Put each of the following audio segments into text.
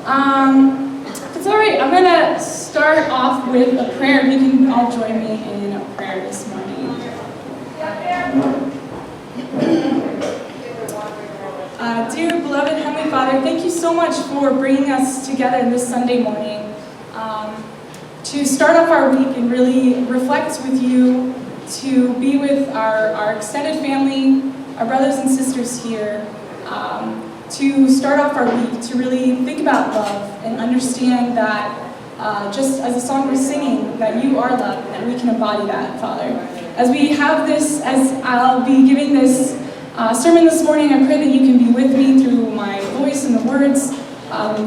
If it's all right, I'm going to start off with a prayer. You can all join me in a prayer this morning. Dear beloved Heavenly Father, thank you so much for bringing us together this Sunday morning to start off our week and really reflect with you, to be with our extended family, our brothers and sisters here, to start off our week, to really think about love and understand that just as the song we're singing, that you are love and that we can embody that, Father. As we have this, as I'll be giving this sermon this morning, I pray that you can be with me through my voice and the words,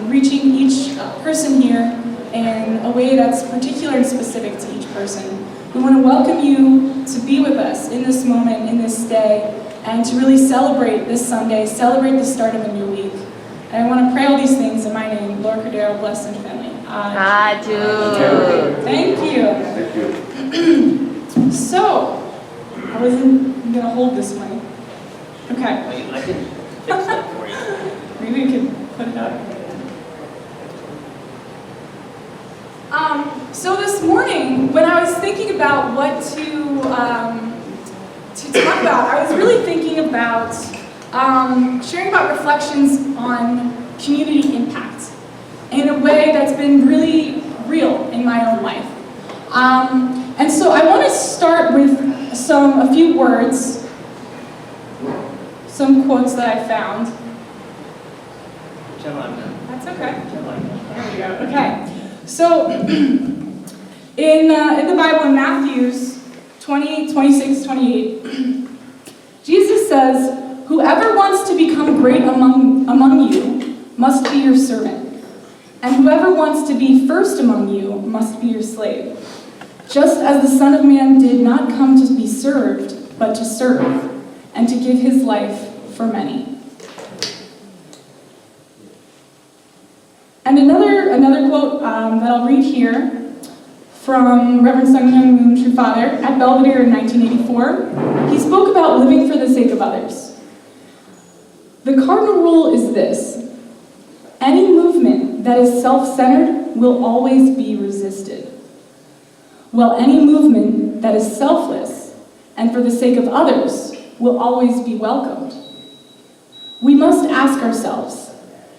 reaching each person here in a way that's particular and specific to each person. We want to welcome you to be with us in this moment, in this day, and to really celebrate this Sunday, celebrate the start of a new week. And I want to pray all these things in my name, Laur, Cordero, blessed and family. Thank you. Thank you. So, I wasn't going to hold this mic. Okay. I can fix that for you. Maybe we could put it up. So this morning, when I was thinking about what to talk about, I was really thinking about sharing about reflections on community impact in a way that's been really real in my own life. And so I want to start with a few words, some quotes that I found. That's okay. There we go. Okay. So, in the Bible, in Matthew 20, 26, 28, Jesus says, "Whoever wants to become great among you must be your servant, and whoever wants to be first among you must be your slave. Just as the Son of Man did not come to be served, but to serve, and to give his life for many." And another quote that I'll read here from Reverend Sung Myung Moon, True Father, at Belvedere in 1984. He spoke about living for the sake of others. "The cardinal rule is this: any movement that is self-centered will always be resisted, while any movement that is selfless and for the sake of others will always be welcomed. We must ask ourselves,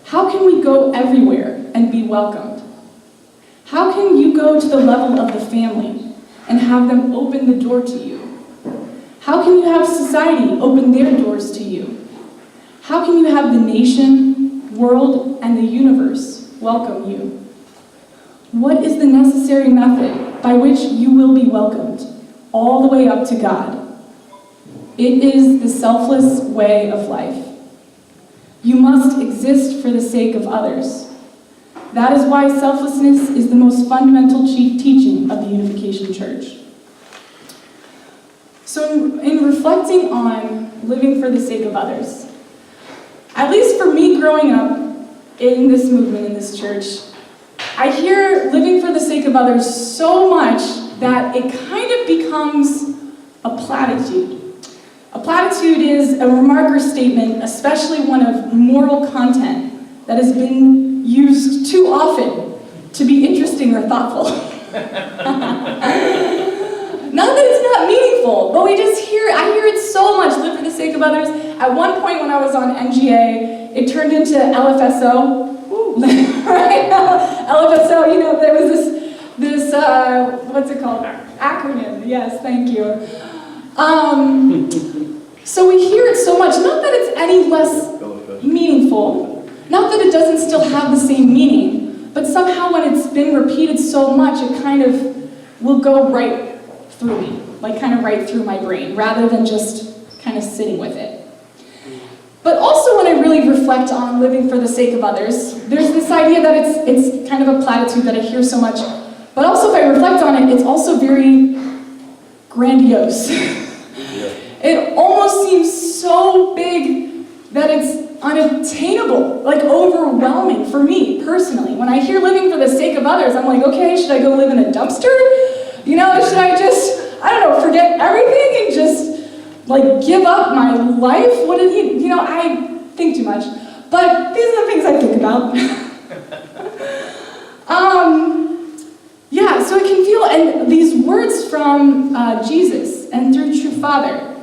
how can we go everywhere and be welcomed? How can you go to the level of the family and have them open the door to you? How can you have society open their doors to you? How can you have the nation, world, and the universe welcome you? What is the necessary method by which you will be welcomed, all the way up to God? It is the selfless way of life. You must exist for the sake of others. That is why selflessness is the most fundamental teaching of the Unification Church." So in reflecting on living for the sake of others, at least for me growing up in this movement, in this church, I hear living for the sake of others so much that it kind of becomes a platitude. A platitude is a remark or statement, especially one of moral content, that has been used too often to be interesting or thoughtful. Not that it's not meaningful, but I hear it so much, live for the sake of others. At one point when I was on NGA, it turned into LFSO. Right? LFSO, there was this what's it called? Acronym, yes, thank you. So we hear it so much, not that it's any less meaningful, not that it doesn't still have the same meaning, but somehow when it's been repeated so much, it kind of will go right through me, like kind of right through my brain, rather than just kind of sitting with it. But also when I really reflect on living for the sake of others, there's this idea that it's kind of a platitude that I hear so much, but also if I reflect on it, it's also very grandiose. It almost seems so big that it's unattainable, like overwhelming for me personally. When I hear living for the sake of others, I'm like, okay, should I go live in a dumpster? Should I just, forget everything and just like give up my life? I think too much. But these are the things I think about. from Jesus and through True Father,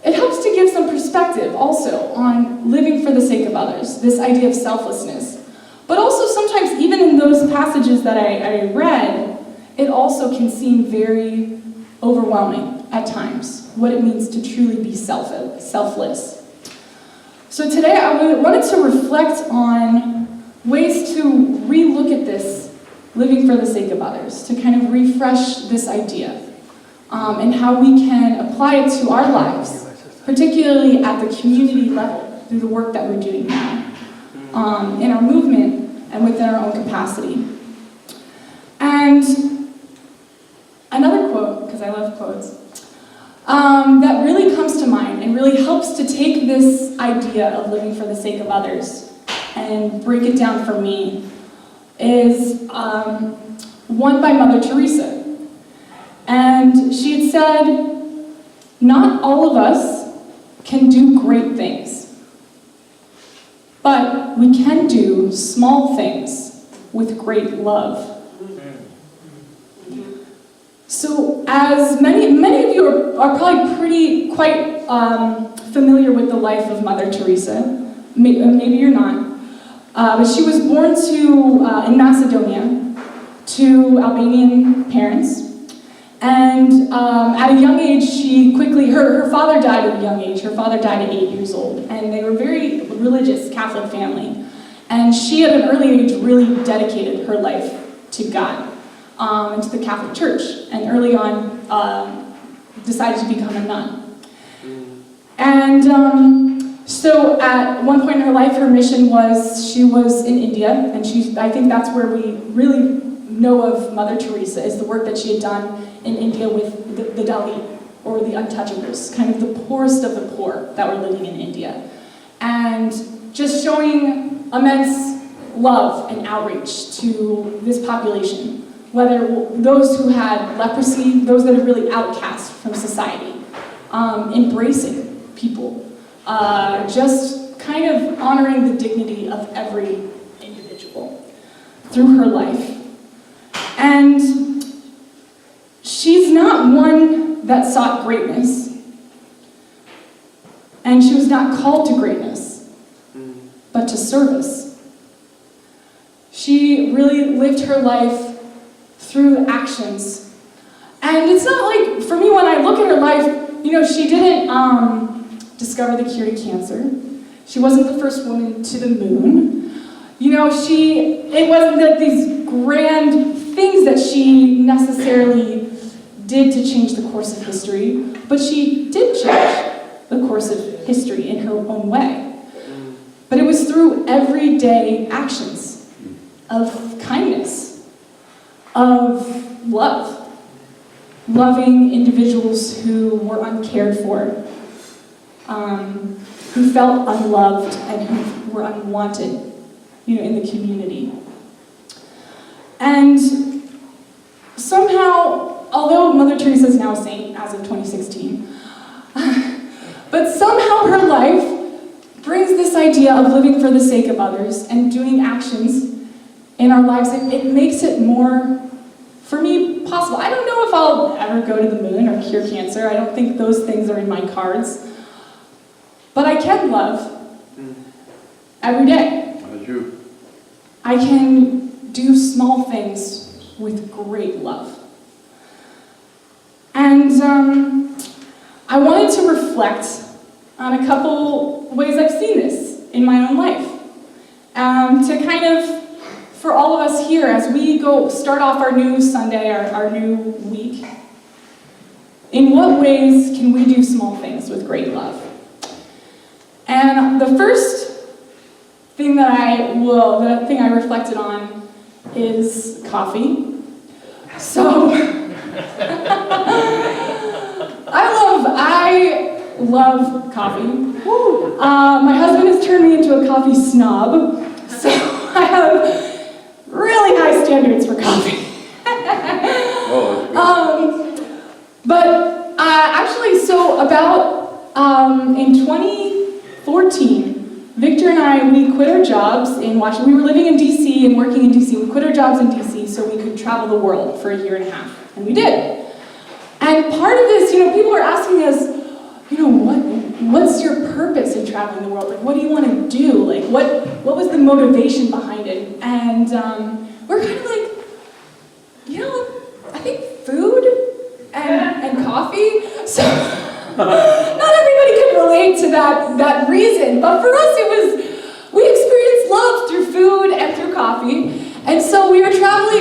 it helps to give some perspective also on living for the sake of others, this idea of selflessness. But also sometimes, even in those passages that I read, it also can seem very overwhelming at times, what it means to truly be selfless. So today I wanted to reflect on ways to relook at this living for the sake of others, to kind of refresh this idea, and how we can apply it to our lives, particularly at the community level, through the work that we're doing now, in our movement and within our own capacity. And another quote, because I love quotes, that really comes to mind and really helps to take this idea of living for the sake of others and break it down for me is one by Mother Teresa. And she had said, "Not all of us can do great things, but we can do small things with great love." So as many of you are probably quite familiar with the life of Mother Teresa. Maybe you're not. But she was born in Macedonia to Albanian parents. And at a young age, her father died at a young age. Her father died at 8 years old. And they were a very religious Catholic family. And she, at an early age, really dedicated her life to God. And to the Catholic Church, and early on decided to become a nun. And so at one point in her life, her mission was, she was in India, and I think that's where we really know of Mother Teresa, is the work that she had done in India with the Dalit, or the untouchables, kind of the poorest of the poor that were living in India. And just showing immense love and outreach to this population, whether those who had leprosy, those that are really outcast from society, embracing people, just kind of honoring the dignity of every individual through her life. And she's not one that sought greatness, and she was not called to greatness, but to service. She really lived her life through actions. And it's not like, for me, when I look at her life, she didn't discover the cure to cancer. She wasn't the first woman to the moon. It wasn't that these grand things that she necessarily did to change the course of history, but she did change the course of history in her own way. But it was through everyday actions of kindness, of love, loving individuals who were uncared for, who felt unloved and who were unwanted, in the community. And somehow, although Mother Teresa is now a saint as of 2016, but somehow her life brings this idea of living for the sake of others and doing actions in our lives. It makes it more, for me, possible. I don't know if I'll ever go to the moon or cure cancer. I don't think those things are in my cards. But I can love every day. I can do small things with great love. And I wanted to reflect on a couple ways I've seen this in my own life. To kind of, for all of us here, as we start off our new Sunday, our new week, in what ways can we do small things with great love? And the first thing the thing I reflected on is coffee. So, I love coffee. My husband has turned me into a coffee snob, so I have really high standards for coffee. But actually, so about in 2014, Victor and I, we quit our jobs in Washington. We were living in DC and working in DC. We quit our jobs in DC so we could travel the world for a year and a half, and we did. And part of this, people are asking us, what's your purpose in traveling the world? Like, what do you want to do? Like, what was the motivation behind it? And we're kind of like, I think food and coffee. So not everybody could relate to that reason, but for us we experienced love through food and through coffee. And so we traveled,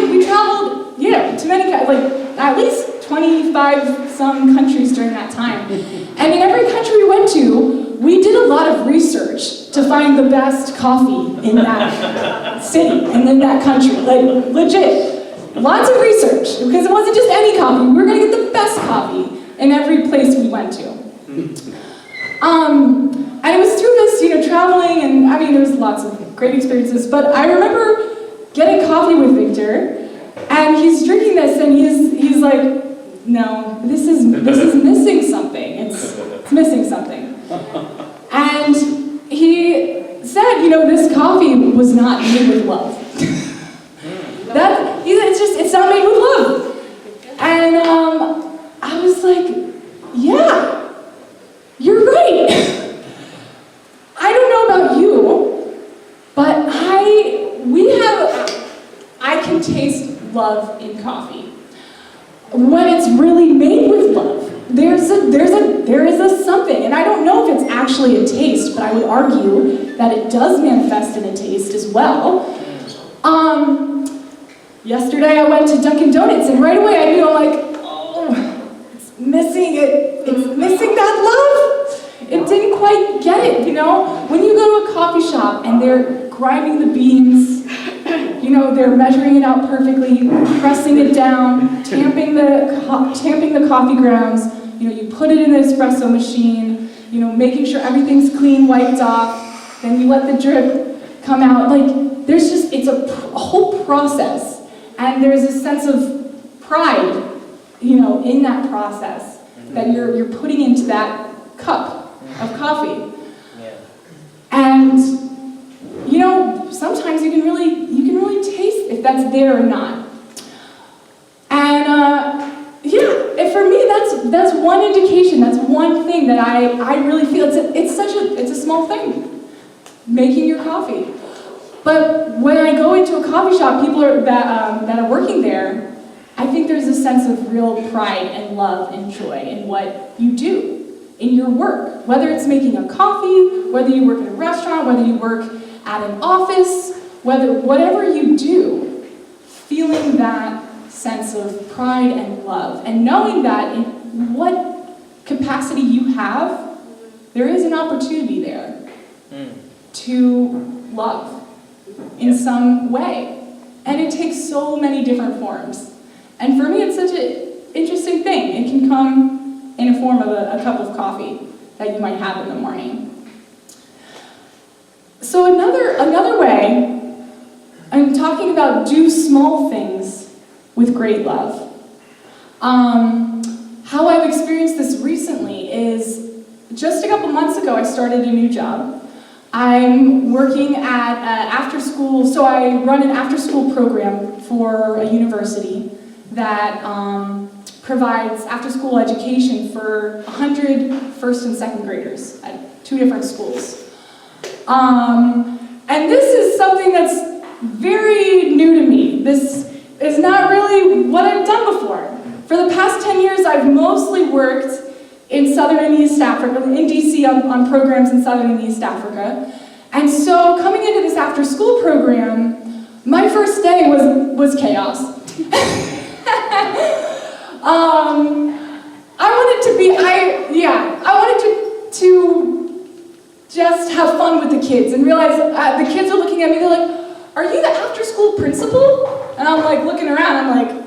to many, at least 25 some countries during that time. And in every country we went to, we did a lot of research to find the best coffee in that city and in that country, like legit. Lots of research, because it wasn't just any coffee. We were going to get the best coffee in every place we went to. And it was through this, traveling, and there was lots of great experiences, but I remember getting coffee with Victor, and he's drinking this, and he's like, no, this is missing something. It's missing something. And he said, this coffee was not made with love. It's not made with love. And I was like, yeah, you're right. I don't know about you, but I can taste love in coffee. When it's really made with love, there is a something, and I don't know if it's actually a taste, but I would argue that it does manifest in a taste as well. Yesterday I went to Dunkin' Donuts, and right away I knew, it's missing it. It's missing that love. It didn't quite get it, When you go to a coffee shop and they're grinding the beans, they're measuring it out perfectly, pressing it down, tamping the coffee grounds. You put it in the espresso machine. Making sure everything's clean, wiped off. Then you let the drip come out. It's a whole process. And there's a sense of pride, in that process that you're putting into that cup of coffee. Yeah. And sometimes you can really taste if that's there or not. And for me that's one indication. That's one thing that I really feel it's a small thing, making your coffee. But when I go into a coffee shop, people that are working there, I think there's a sense of real pride and love and joy in what you do in your work. Whether it's making a coffee, whether you work in a restaurant, whether you work at an office, whatever you do, feeling that sense of pride and love, and knowing that in what capacity you have, there is an opportunity there to love in some way. And it takes so many different forms. And for me, it's such an interesting thing. It can come in a form of a cup of coffee that you might have in the morning. So another way, I'm talking about do small things with great love. How I've experienced this recently is just a couple months ago, I started a new job. I'm working at after school, so I run an after school program for a university that provides after school education for 100 first and second graders at 2 different schools. And this is something that's very new to me. This is not really what I've done before. For the past 10 years, I've mostly worked in Southern and East Africa, in DC on programs in Southern and East Africa. And so coming into this after-school program, my first day was chaos. I wanted to just have fun with the kids and realize the kids are looking at me, they're like, are you the after-school principal? And I'm like looking around, I'm like,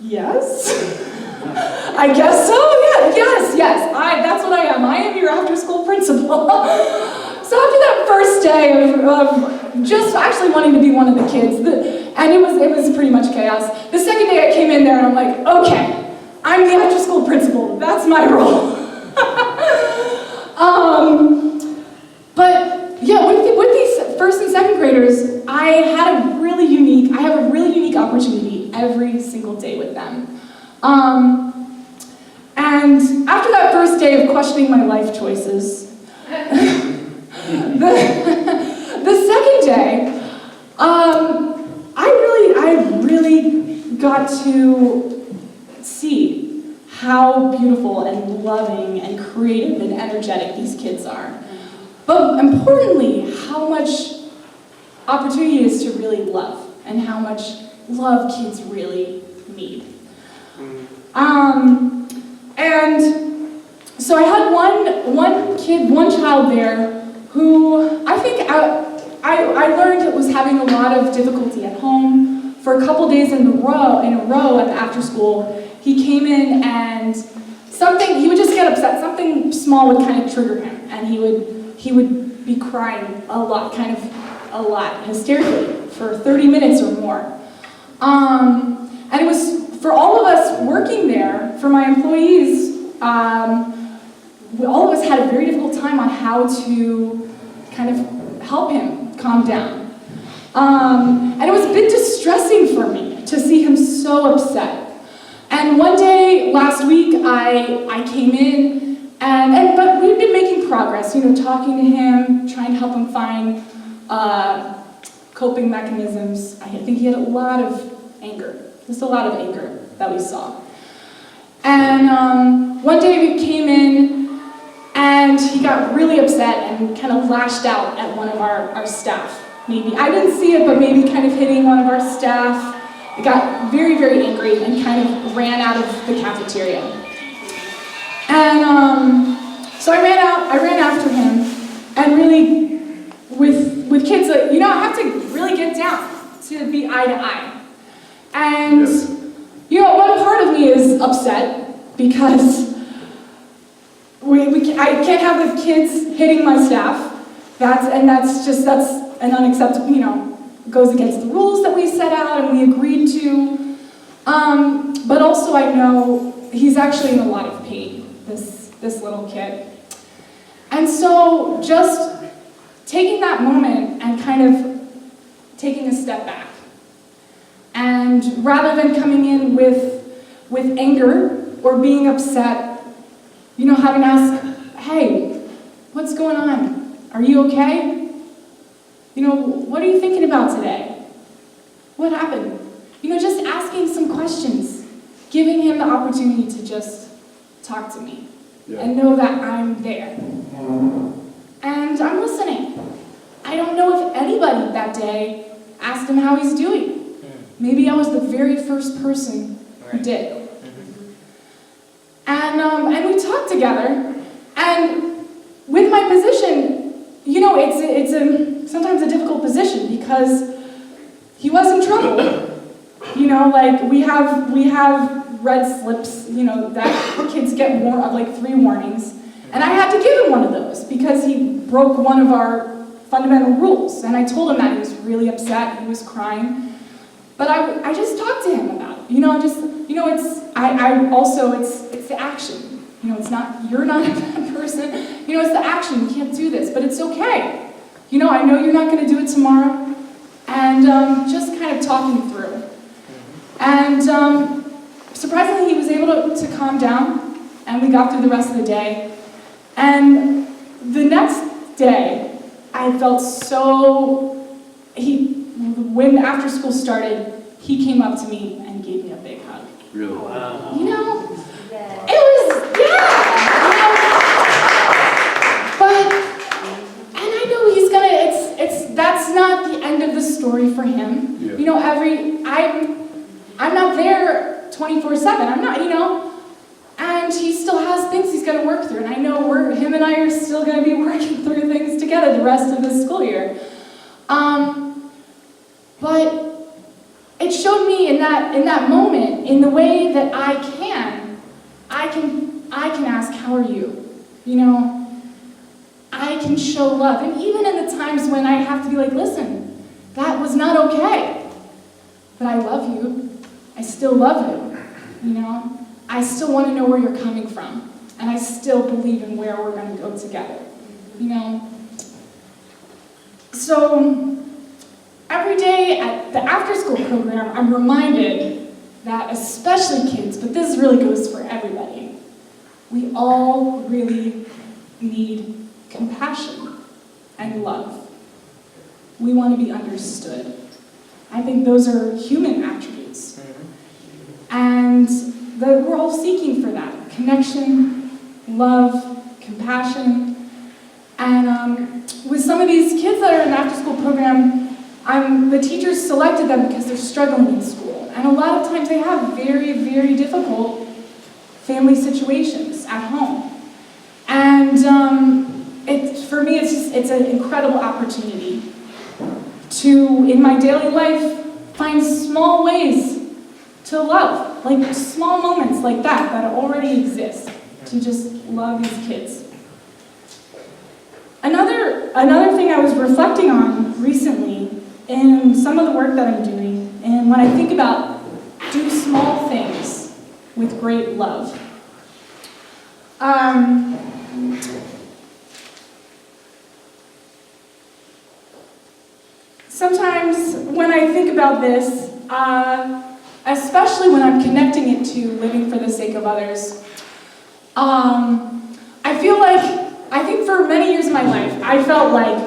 yes. I guess so, yes. That's what I am. I am your after-school principal. So after that first day of just actually wanting to be one of the kids, and it was pretty much chaos. The second day I came in there and I'm like, okay, I'm the after-school principal. That's my role. But yeah, with these first and second graders, I have a really unique opportunity every single day with them. And after that first day of questioning my life choices, the second day, I really got to see how beautiful and loving and creative and energetic these kids are. But importantly, how much opportunity is to really love and how much love kids really need. And so I had one child there who I think I learned was having a lot of difficulty at home. For a couple days in a row at the after school, he came in and he would just get upset. Something small would kind of trigger him, and he would be crying a lot, hysterically, for 30 minutes or more. And it was, for all of us working there, for my employees, all of us had a very difficult time on how to kind of help him calm down. And it was a bit distressing for me to see him so upset. And one day last week, I came in, but we've been making progress, talking to him, trying to help him find coping mechanisms. I think he had a lot of anger, just a lot of anger that we saw. And one day we came in, and he got really upset and kind of lashed out at one of our staff. Maybe, I didn't see it, but maybe kind of hitting one of our staff. He got very, very angry and kind of ran out of the cafeteria. And so I ran after him, and really, with kids, I have to really get down to be eye to eye. And, one part of me is upset because I can't have the kids hitting my staff. That's an unacceptable, goes against the rules that we set out and we agreed to. But also I know he's actually in a lot of pain, this little kid. And so just taking that moment and kind of taking a step back. And rather than coming in with anger or being upset, having to ask, hey, what's going on? Are you okay? What are you thinking about today? What happened? Just asking some questions, giving him the opportunity to just talk to me and know that I'm there. And I'm listening. I don't know if anybody that day asked him how he's doing. Maybe I was the very first person who did. And we talked together, and with my position, it's sometimes a difficult position because he was in trouble. We have red slips, that kids get like 3 warnings. And I had to give him one of those because he broke one of our fundamental rules. And I told him that. He was really upset, he was crying. But I just talked to him about it. It's the action. It's not, you're not a bad person. It's the action, you can't do this, but it's okay. I know you're not going to do it tomorrow. And just kind of talking through. And surprisingly, he was able to calm down, and we got through the rest of the day. And the next day, I felt when after school started, he came up to me and gave me a big hug. Really? Wow. It was, But, and I know he's gonna, that's not the end of the story for him. Yeah. I'm not there 24/7, I'm not, and he still has things he's gonna work through, and I know him and I are still gonna be working through things together the rest of this school year. But it showed me in that moment, in the way that I can ask, how are you? I can show love. And even in the times when I have to be like, listen, that was not okay. But I love you. I still love you. I still want to know where you're coming from. And I still believe in where we're going to go together. So every day at the after-school program, I'm reminded that especially kids, but this really goes for everybody, we all really need compassion and love. We want to be understood. I think those are human attributes. And we're all seeking for that. Connection, love, compassion. And with some of these kids that are in the after-school program, the teachers selected them because they're struggling in school. And a lot of times they have very, very difficult family situations at home. And for me, it's an incredible opportunity to, in my daily life, find small ways to love, like small moments like that already exist, to just love these kids. Another thing I was reflecting on recently in some of the work that I'm doing, and when I think about do small things with great love. Sometimes when I think about this, especially when I'm connecting it to living for the sake of others, I think for many years of my life, I felt like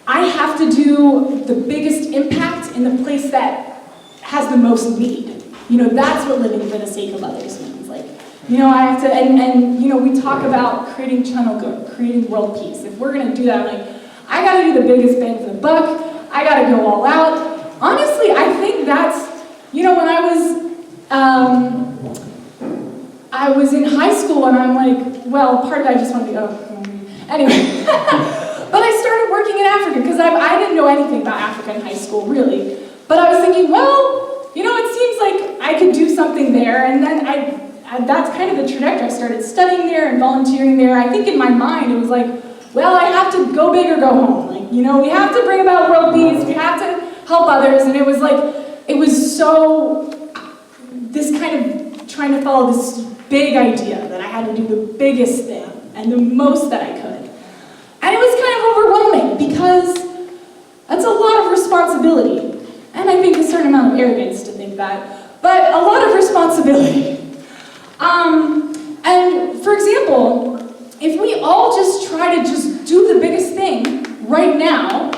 I have to do the biggest impact in the place that has the most need. That's what living for the sake of others means. I have to, and we talk about creating channel good, creating world peace. If we're gonna do that, I gotta do the biggest bang for the buck, I gotta go all out. Honestly, I think that's, when I was in high school and I'm like, well, part of it I just want to go, anyway. But I started working in Africa because I didn't know anything about Africa in high school, really. But I was thinking, well, it seems like I could do something there, and then that's kind of the trajectory. I started studying there and volunteering there. I think in my mind it was like, well, I have to go big or go home. We have to bring about world peace, we have to help others, and it was so, this kind of trying to follow this big idea that I had to do the biggest thing and the most that I could. And it was kind of overwhelming because that's a lot of responsibility. And I think a certain amount of arrogance to think that, but a lot of responsibility. And for example, if we all just try to just do the biggest thing right now,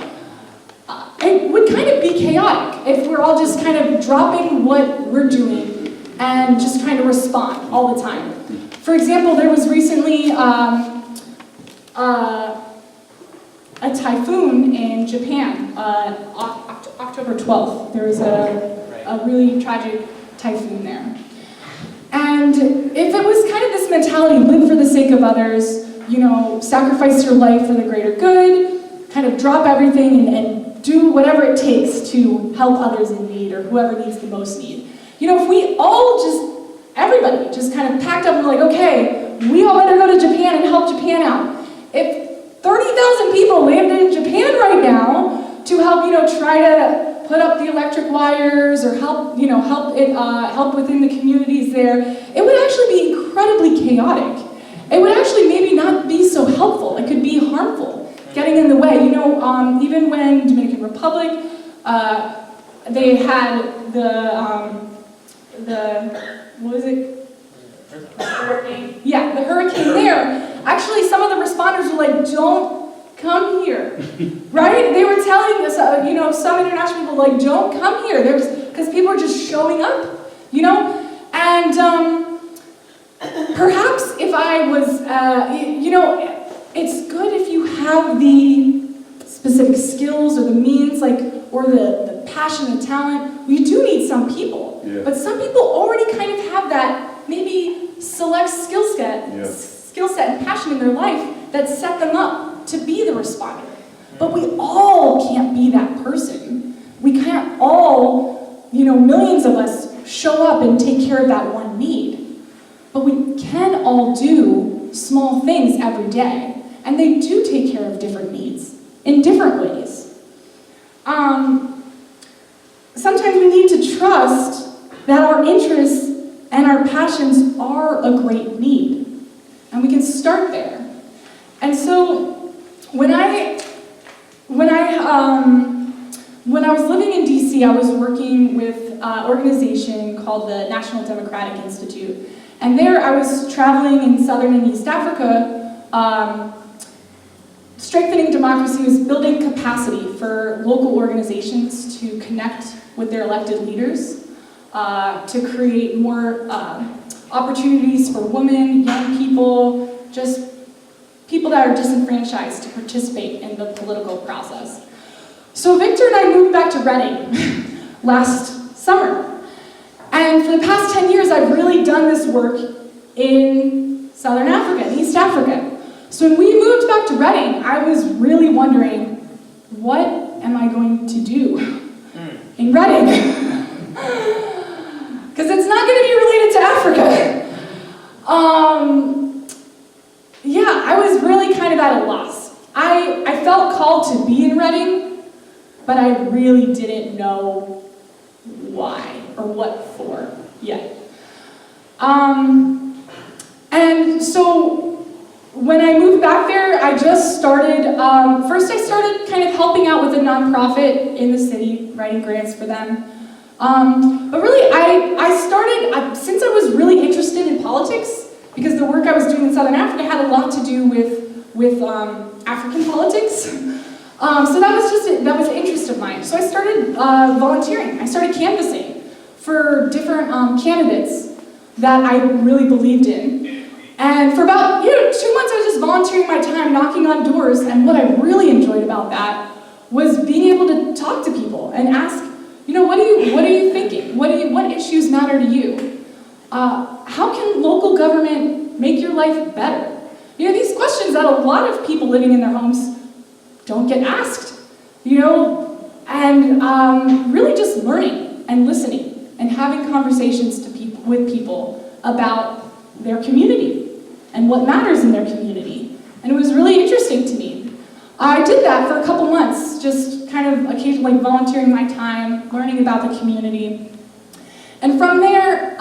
it would kind of be chaotic if we're all just kind of dropping what we're doing and just trying to respond all the time. For example, there was recently a typhoon in Japan, October 12th. There was a really tragic typhoon there. And if it was kind of this mentality, live for the sake of others, sacrifice your life for the greater good, kind of drop everything and do whatever it takes to help others in need or whoever needs the most need. If we all everybody just kind of packed up and were like, okay, we all better go to Japan and help Japan out. If 30,000 people landed in Japan right now to help, try to put up the electric wires or help within the communities there, it would actually be incredibly chaotic. It would actually maybe not be so helpful. It could be harmful, getting in the way. Even when Dominican Republic, they had the what was it? Hurricane. Yeah, the hurricane there. Actually, some of the responders were like, don't come here, right? They were telling us, some international people were like, don't come here. Because people are just showing up, And perhaps if I was, it's good if you have the specific skills or the means, or the passion and talent. You do need some people, but some people already kind of have that maybe select skill set and passion in their life that set them up to be the responder. But we all can't be that person. We can't all, millions of us show up and take care of that one need. But we can all do small things every day, and they do take care of different needs in different ways. Sometimes we need to trust that our interests and our passions are a great need, and we can start there. And so when I was living in DC DC, I was working with an organization called the National Democratic Institute. And there I was traveling in Southern and East Africa, strengthening democracy was building capacity for local organizations to connect with their elected leaders, to create more opportunities for women, young people, just people that are disenfranchised to participate in the political process. So Victor and I moved back to Reading last summer. And for the past 10 years, I've really done this work in Southern Africa, East Africa. So when we moved back to Reading, I was really wondering, what am I going to do in Reading? Because it's not going to be related to Africa. Yeah, I was really kind of at a loss. I felt called to be in Reading, but I really didn't know why or what for yet. And so when I moved back there, I just started, first I started kind of helping out with a nonprofit in the city, writing grants for them. But really, I started, since I was really interested in politics, because the work I was doing in Southern Africa had a lot to do with African politics. So that was an interest of mine. So I started volunteering. I started canvassing for different candidates that I really believed in. And for about 2 months, I was just volunteering my time, knocking on doors. And what I really enjoyed about that was being able to talk to people and ask, what are you thinking? What issues matter to you? How can local government make your life better? These questions that a lot of people living in their homes don't get asked, and really just learning and listening and having conversations with people about their community and what matters in their community. And it was really interesting to me. I did that for a couple months, just kind of occasionally volunteering my time, learning about the community. And from there,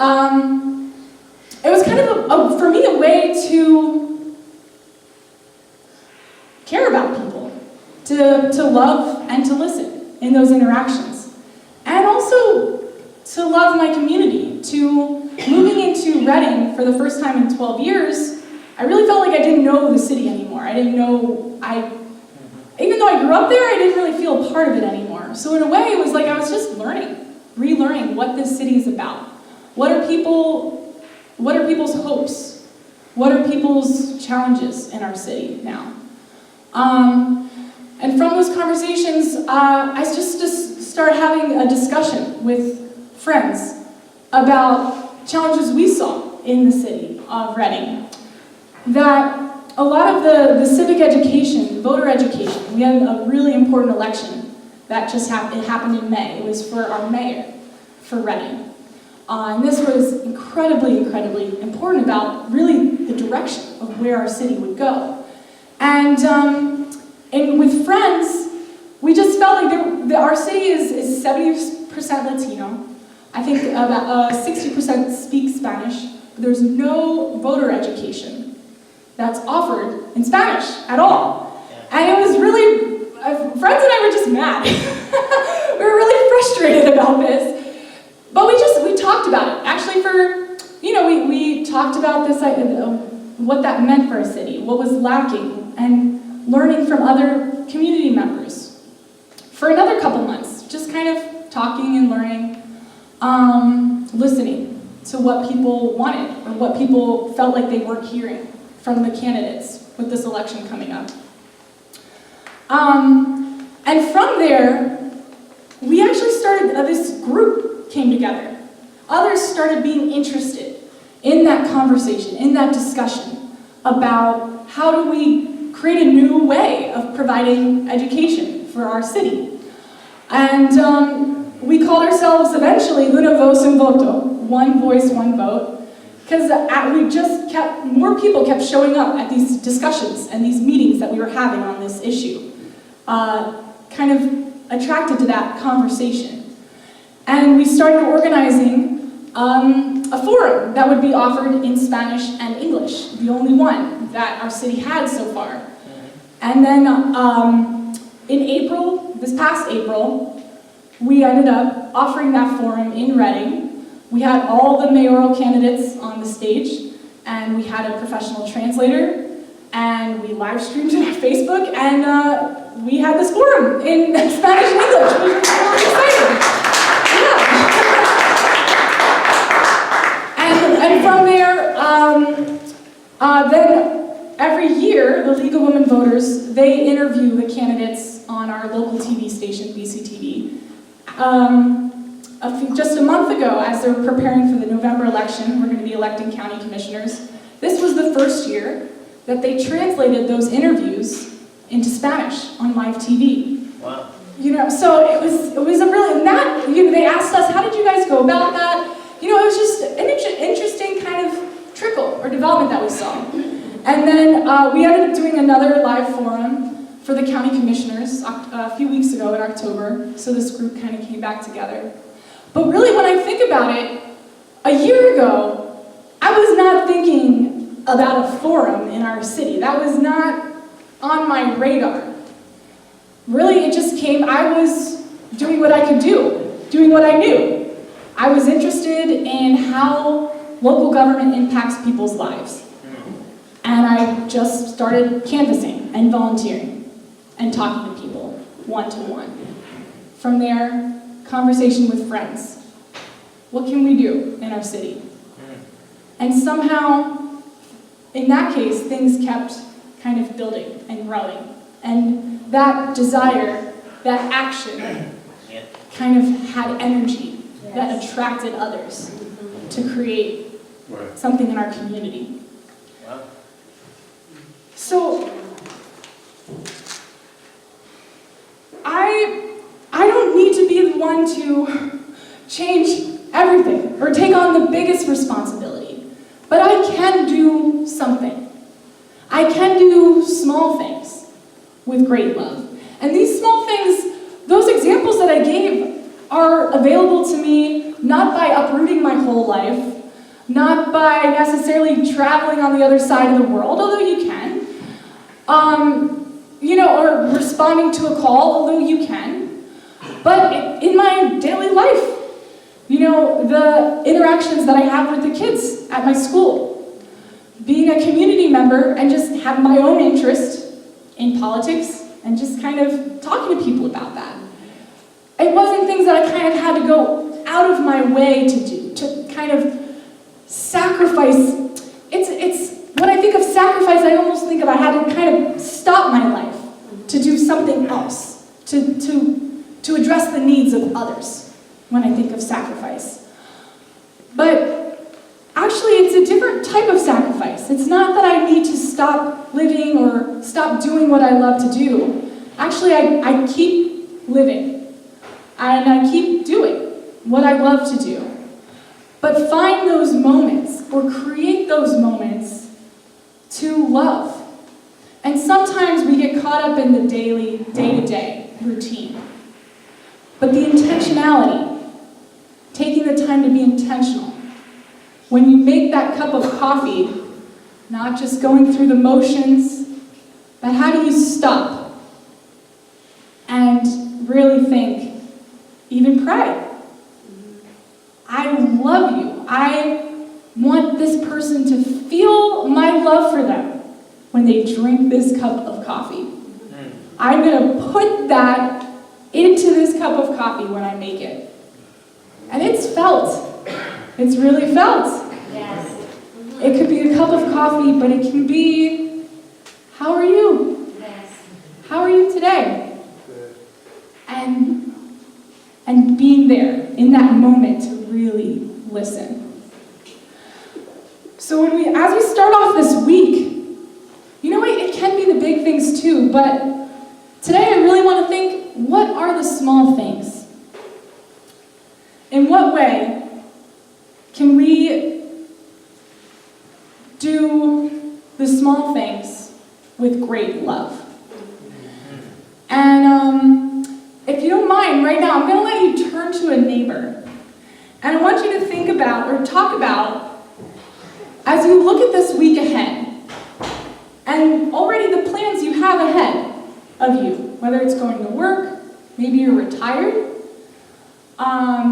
it was kind of, for me, a way to care about people, to love and to listen in those interactions. And also to love my community, to moving into Reading for the first time in 12 years, I really felt like I didn't know the city anymore. Even though I grew up there, I didn't really feel a part of it anymore. So in a way, it was like I was just relearning what this city is about. What are people's hopes? What are people's challenges in our city now? And from those conversations, I just started having a discussion with friends about challenges we saw in the city of Reading. That a lot of the civic education, voter education, we had a really important election that just happened. It happened in May. It was for our mayor for Reading. And this was incredibly, incredibly important about really the direction of where our city would go. And with friends, we just felt like our city is 70% Latino. I think about 60% speak Spanish, but there's no voter education that's offered in Spanish at all. And it was really, friends and I were just mad. We were really frustrated about this. But we talked about it. Actually we talked about this, what that meant for a city, what was lacking, and learning from other community members. For another couple months, just kind of talking and learning, listening to what people wanted, or what people felt like they weren't hearing from the candidates with this election coming up. And from there, we actually started, this group came together. Others started being interested in that conversation, in that discussion about how do we create a new way of providing education for our city. And we called ourselves eventually Una Voz Un Voto, one voice, one vote. Because more people kept showing up at these discussions and these meetings that we were having on this issue, kind of attracted to that conversation. And we started organizing a forum that would be offered in Spanish and English, the only one that our city had so far. And then in April, this past April, we ended up offering that forum in Reading. We had all the mayoral candidates on the stage, and we had a professional translator, and we live streamed it on Facebook, and we had this forum in Spanish and English, which was really exciting. Yeah. and from there, then every year, the League of Women Voters, they interview the candidates on our local TV station, BCTV. Just a month ago, as they're preparing for the November election, we're going to be electing county commissioners. This was the first year that they translated those interviews into Spanish on live TV. Wow. So it was a really, and that, they asked us, how did you guys go about that? It was just an interesting kind of trickle or development that we saw. And then we ended up doing another live forum for the county commissioners a few weeks ago in October, so this group kind of came back together. But really, when I think about it, a year ago, I was not thinking about a forum in our city. That was not on my radar. Really, it just came, I was doing what I could do, doing what I knew. I was interested in how local government impacts people's lives. And I just started canvassing and volunteering and talking to people one-to-one. From there, conversation with friends. What can we do in our city? And somehow, in that case, things kept kind of building and growing. And that desire, that action, kind of had energy that attracted others to create something in our community. Wow. So, I don't need to be the one to change everything or take on the biggest responsibility, but I can do something. I can do small things with great love. And these small things, those examples that I gave are available to me not by uprooting my whole life, not by necessarily traveling on the other side of the world, although you can, or responding to a call, although you can, but in my daily life, the interactions that I have with the kids at my school, being a community member and just have my own interest in politics and just kind of talking to people about that. It wasn't things that I kind of had to go out of my way to do, to kind of sacrifice. When I think of sacrifice, I almost think of I had to kind of stop my life to do something else, to address the needs of others when I think of sacrifice. But actually, it's a different type of sacrifice. It's not that I need to stop living or stop doing what I love to do. Actually, I keep living, and I keep doing what I love to do. But find those moments, or create those moments, to love. And sometimes we get caught up in the daily, day-to-day routine. But the intentionality, taking the time to be intentional. When you make that cup of coffee, not just going through the motions, but how do you stop and really think, even pray? I love you. I want this person to feel my love for them when they drink this cup of coffee. I'm going to put that into this cup of coffee when I make it. And it's felt. It's really felt. Yes. It could be a cup of coffee, but it can be, how are you? Yes. How are you today? And being there in that moment to really listen. So as we start off this week, it can be the big things too, but today I really want to think, what are the small things? In what way can we do the small things with great love? And if you don't mind, right now, I'm going to let you turn to a neighbor. And I want you to think about, or talk about, as you look at this week ahead, and already the plans you have ahead of you, whether it's going to work, maybe you're retired,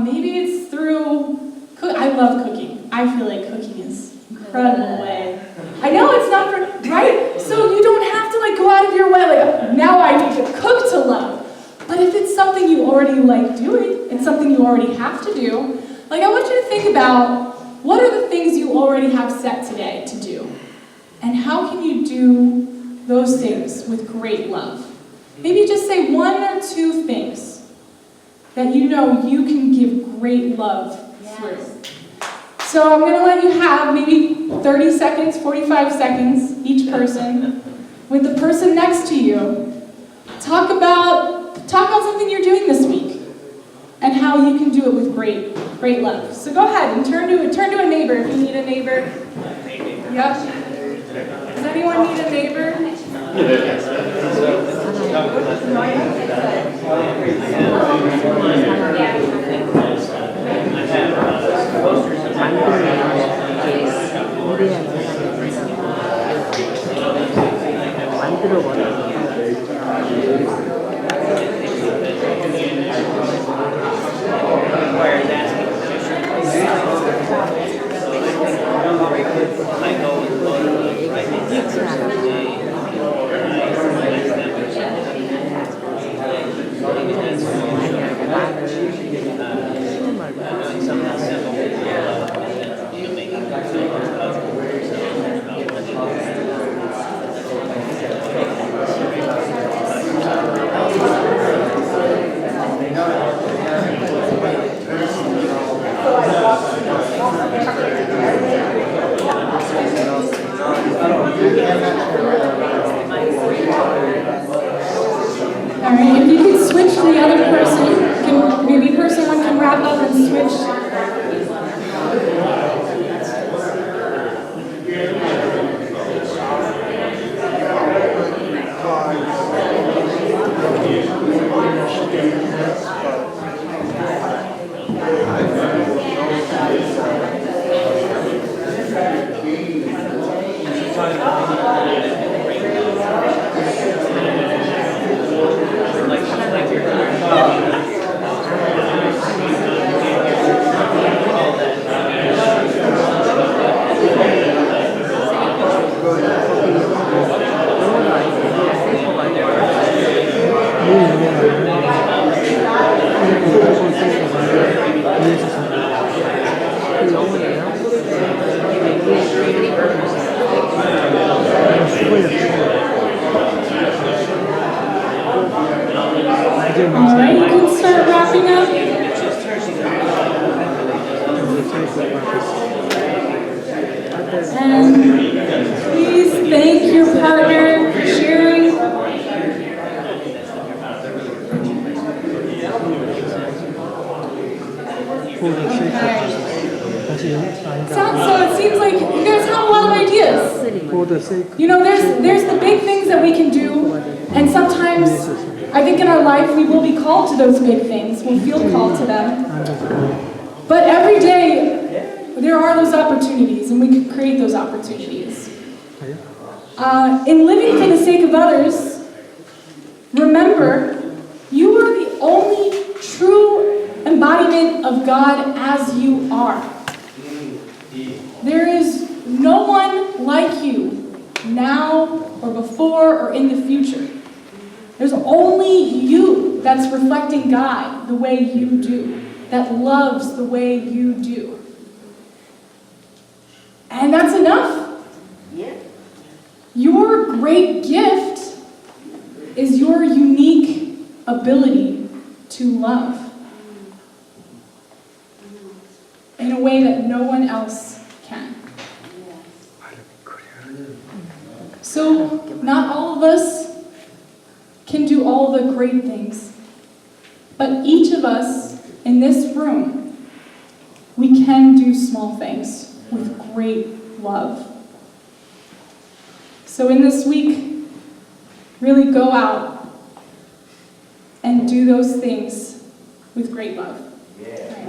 Maybe it's through, I love cooking. I feel like cooking is an incredible way. I know it's not for, right? So you don't have to like go out of your way, like, now I need to cook to love. But if it's something you already like doing, it's something you already have to do, like I want you to think about what are the things you already have set today to do? And how can you do those things with great love? Maybe just say one or two things that you know you can give great love through. So I'm going to let you have maybe 30 seconds, 45 seconds, each person, with the person next to you. Talk about something you're doing this week and how you can do it with great love. So go ahead and turn to a neighbor if you need a neighbor. Yep. Does anyone need a neighbor? Alright, if you could switch to the other person, maybe person one can wrap up and switch. Alright, you can start wrapping up. And please thank your partner for sharing. So it seems like you guys have a lot of ideas. You know, there's the big things that we can do, and sometimes I think in our life we will be called to those big things. We'll feel called to them. But every day there are those opportunities, and we can create those opportunities. In living for the sake of others, remember, you are the only true embodiment of God as you are. There is no one like you now or before or in the future. There's only you that's reflecting God the way you do, that loves the way you do. And that's enough. Yeah. Your great gift is your unique ability to love in a way that no one else can. So, not all of us can do all the great things, but each of us in this room, we can do small things with great love. So in this week, really go out and do those things with great love. Yeah.